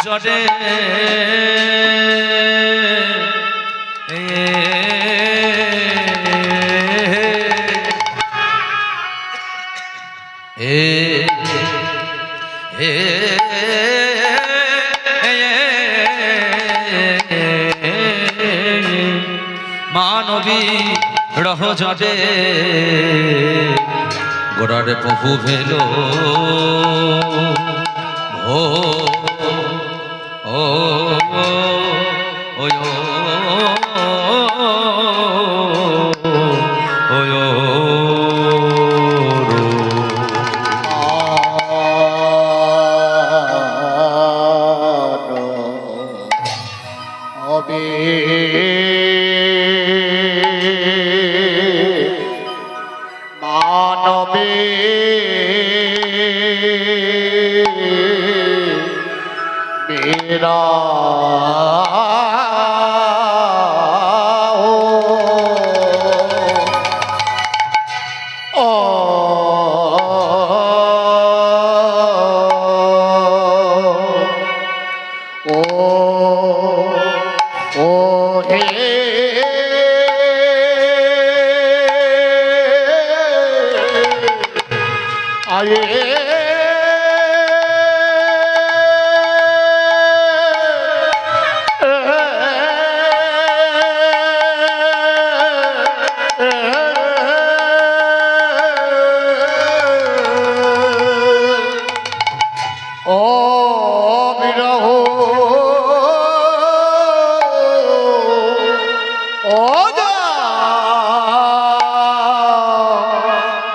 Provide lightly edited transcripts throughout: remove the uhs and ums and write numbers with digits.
জটে মানবী রহ জটে গোড়ার প্রভু ভেলো ও ও ও মানবে মেরা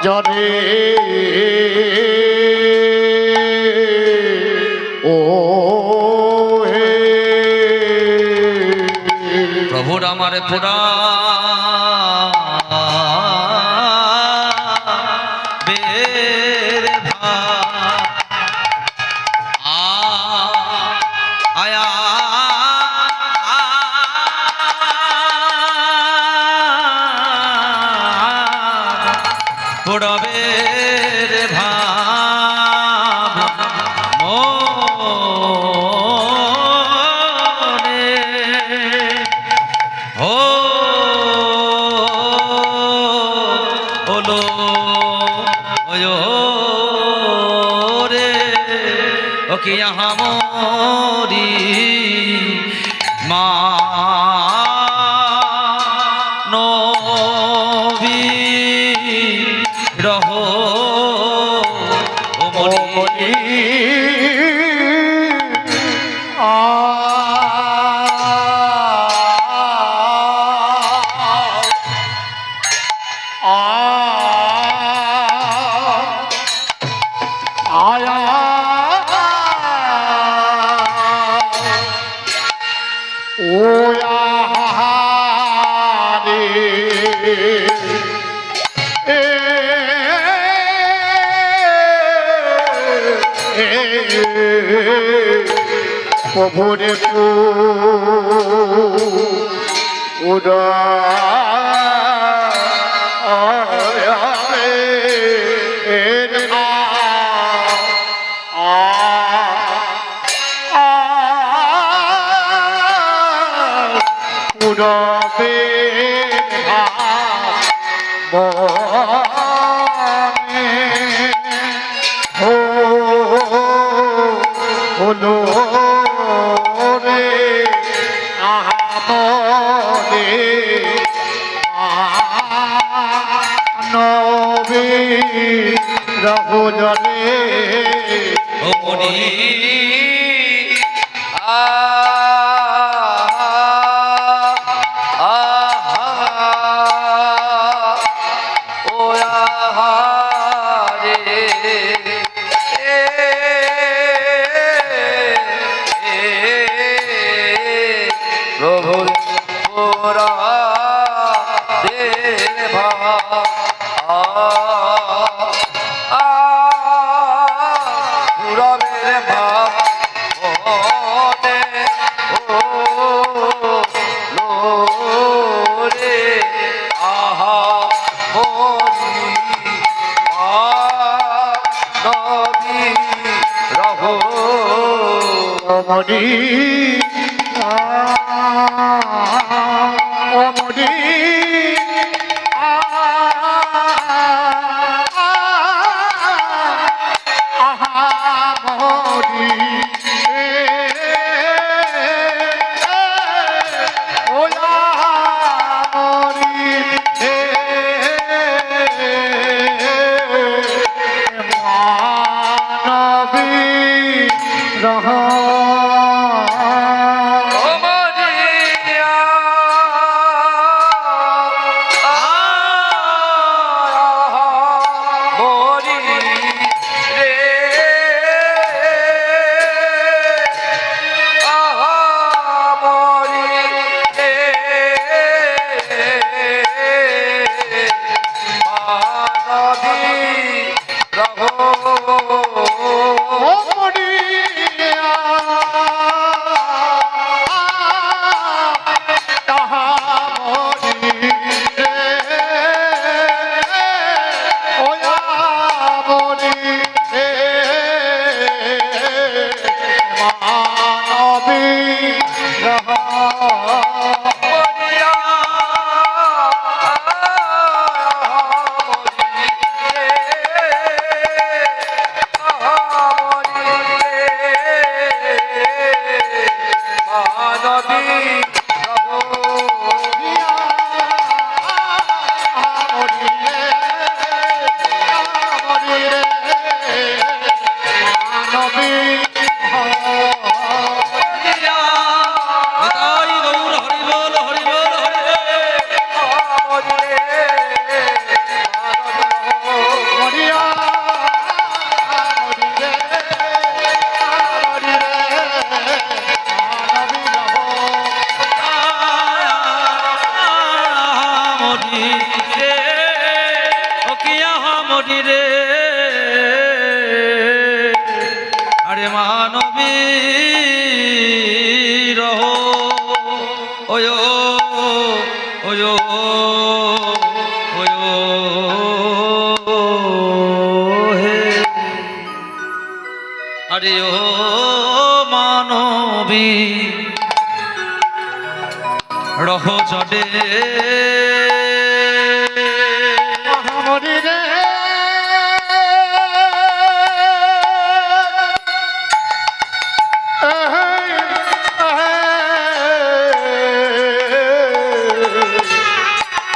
জরে ও হে প্রভুর আমার পুরা বের ভা আয়া পুরবের ভাব মোরে ও ওলো ওয়ো রে ও কি यहाँ मोरी মানবী রহো ও মনি প্রভুরে পুরা পুরবে হলো রে আহামরে নবী রহু জলে ও মনি পুরবের ভাব অমরি অমরি মরি ওলা মরি মানবী রহ রে আরে মানবী রহ ওয় ওয় ওয় হে আরে ও মানবী রহ চডে মরি রে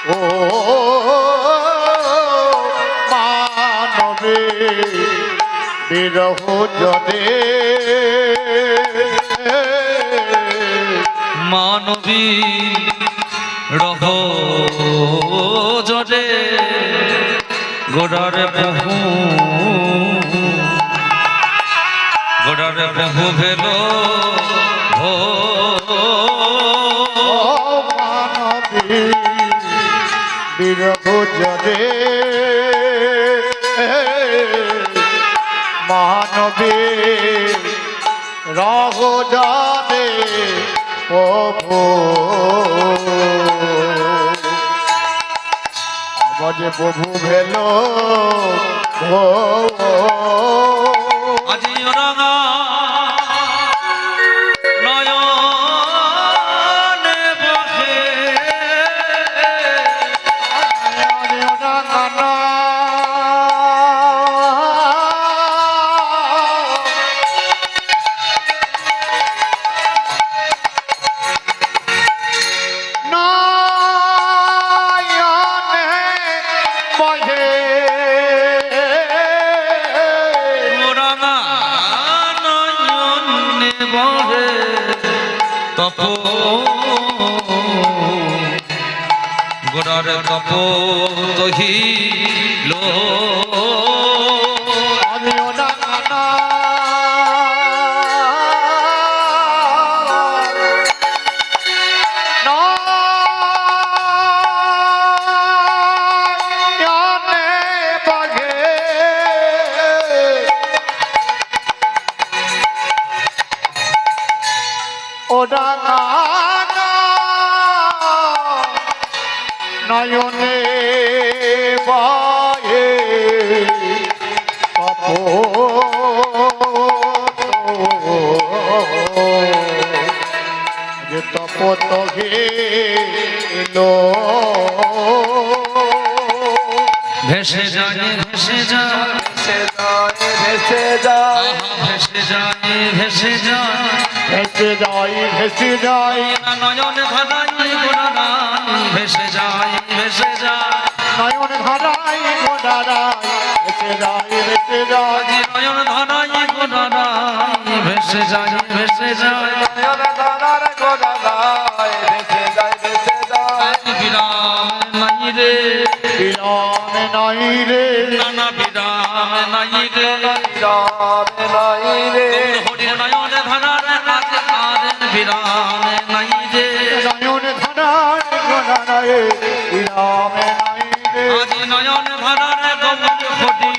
ও মানবে বিরহ জনে মানবী রহ জরে গোড়ারে বহু ভেল হো মানবে বিরহ জনে মানবে রহ জনে প্রভু যে প্রভু ভেল আজি রঙা নয়নে বসে তপ গোড়ার তপ তহিল নয়নে বায়ে তপ ভেসে যায় ভেসে যায় ভেসে যায় ভেসে যায় ভেসে যায় ভেসে যায় ভেসে যাই ভেসে যাই নয়ন ধারাই গোড়াই ভেসে যায় ভেসে যায় নয়ন ধারাই গোড়ারাই ভেসে যাই ভেসে যাই নয়ন ধারাই গোড়াই ভেসে যায় ভেসে যায় নয়ন ধারার গোড়ায় ভেসে যায় ভেসে যায় বিরাম নাই রে বিরাম নাই রে নানা বিরাম নাই রে বিরাম নাই রে হরি নয়ন ধারার আজ আর বিরাম নাই রে নয়ন ধারাই গোড়ারাই বিরাম নাই রে আজ নয়ন ধারার গৌর হরি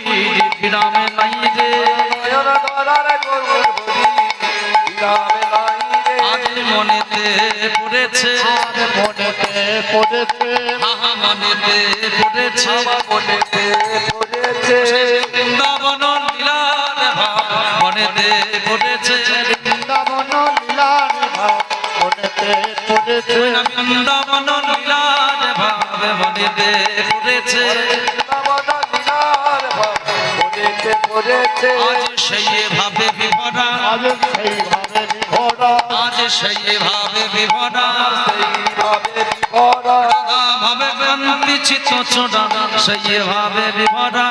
বিরাম নাই রে নয়ন ধারার গৌর হরি বিরাম নাই রে আজ মনেতে পড়েছে আর মনেতে পড়েছে আহা মনেতে পড়েছে আমার মনেতে পড়েছে বৃন্দাবন লীলার ভাব মনেতে পড়েছে বৃন্দাবন লীলার ভাব মনেতে পড়েছে বৃন্দাবন লীলার ভাব মনেতে পড়েছে বৃন্দাবন লীলার ভাব মনেতে পড়েছে আজ সেই ভাবে বিভরা আজ সেইভাবে বিভরা আজ সেই ভাবে বিভরা সেইভাবে বিভরা ভাবে কান্তি চিত্ত চোরা সেই ভাবে বিভরা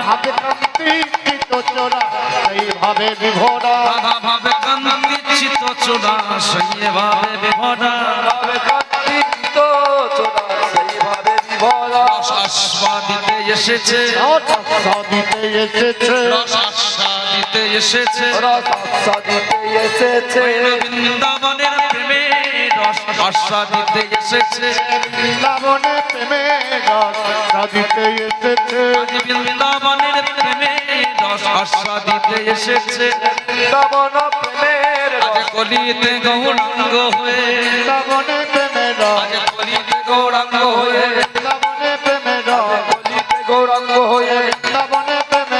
হাতে কান্তি চিত চোরা সেইভাবে বিভরা রাধা ভাবে কান্তি চিত্ত চোরা সেই ভাবে বিভরা ভাবে কান্তিত চোরা সেইভাবে বিভরা রস আস্বাদিতে এসেছে দিতে এসেছে রস আস্বাদিতে এসেছে রসাদিতে এসেছে বৃন্দাবনের প্রেমে রস আস্বাদিতে এসেছে বৃন্দাবনে প্রেমে দিতে এসেছে আজ বৃন্দাবনের প্রেমে রস আস্বাদিতে এসেছে বৃন্দাবন প্রেমের আজ কলিতে গৌরাঙ্গ হয়ে বৃন্দাবনে প্রেমে আজ কলিতে গৌরাঙ্গ হয়ে বৃন্দাবনে প্রেমে কলিতে গৌরাঙ্গ হয়ে বৃন্দাবনে প্রেমে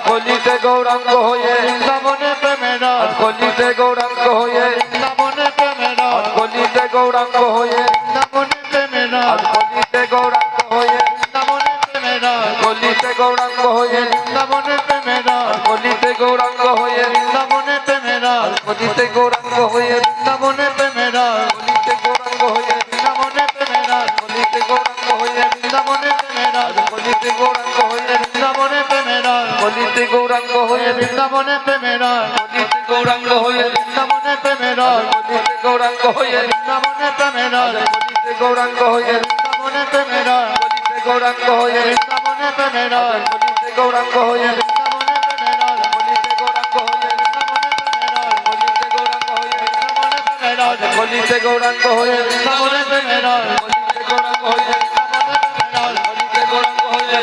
কলিতে গৌরাঙ্গ হয়ে বৃন্দাবনে প্রেমে কলিতে গৌরাঙ্গ হয়ে বৃন্দাবনে প্রেমে কলিতে গৌরাঙ্গ হয়ে বৃন্দাবনে প্রেমে কলিতে গৌরাঙ্গ হয়ে বৃন্দাবনে প্রেমে কলিতে গৌরাঙ্গ হয়ে বৃন্দাবনে প্রেমে কলিতে গৌরাঙ্গ হয়ে বৃন্দাবনে প্রেমে কলিতে গৌরাঙ্গ হয়ে বৃন্দাবনে প্রেমে কলিতে গৌরাঙ্গ হয়ে বৃন্দাবনে প্রেমে কলিতে গৌরাঙ্গ হয়ে বৃন্দাবনে প্রেমে কলিতে গৌরাঙ্গ হয়ে বৃন্দাবনে প্রেমে কলিতে গৌরাঙ্গ হয়ে বৃন্দাবনে প্রেমে কলিতে গৌরাঙ্গ হয়ে বৃন্দাবনে প্রেমে কলিতে গৌরাঙ্গ হয়ে বৃন্দাবনে প্রেমে কলিতে গৌরাঙ্গ হয়ে বৃন্দাবনে প্রেমে কলিতে গৌরাঙ্গ হয়ে বৃন্দাবনে প্রেমে কলিতে গৌরাঙ্গ হয়ে বৃন্দাবনে প্রেমে কলিতে গৌরাঙ্গ হয়ে কলিতে গৌরাঙ্গ হয়ে কলিতে গৌরাঙ্গ হয়ে বৃন্দাবনে প্রেমে কলিতে গৌরাঙ্গ হয়ে কলিতে গৌরাঙ্গ হয়ে কলিতে গৌরাঙ্গ হয়ে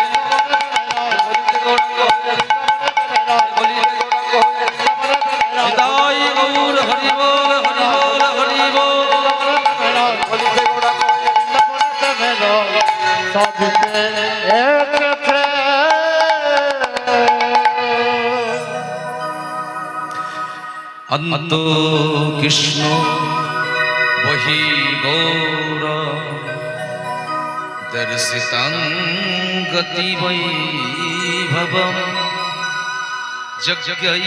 কলিতে গৌরাঙ্গ হয়ে হৃদয় গৌর হরি বল হরি বল হরি বল কলিতে গৌরাঙ্গ হয়ে সদিতে এসেছে অন্ত কৃষ্ণ বহি গৌর দর্শিতং গতি বৈভবম যজ্ঞৈ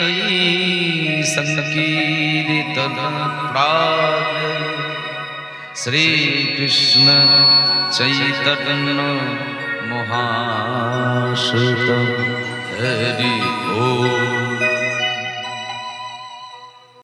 সংকীর্তন প্রাণ শ্রী কৃষ্ণ চৈতন্য মহাশ্রিত হরি ও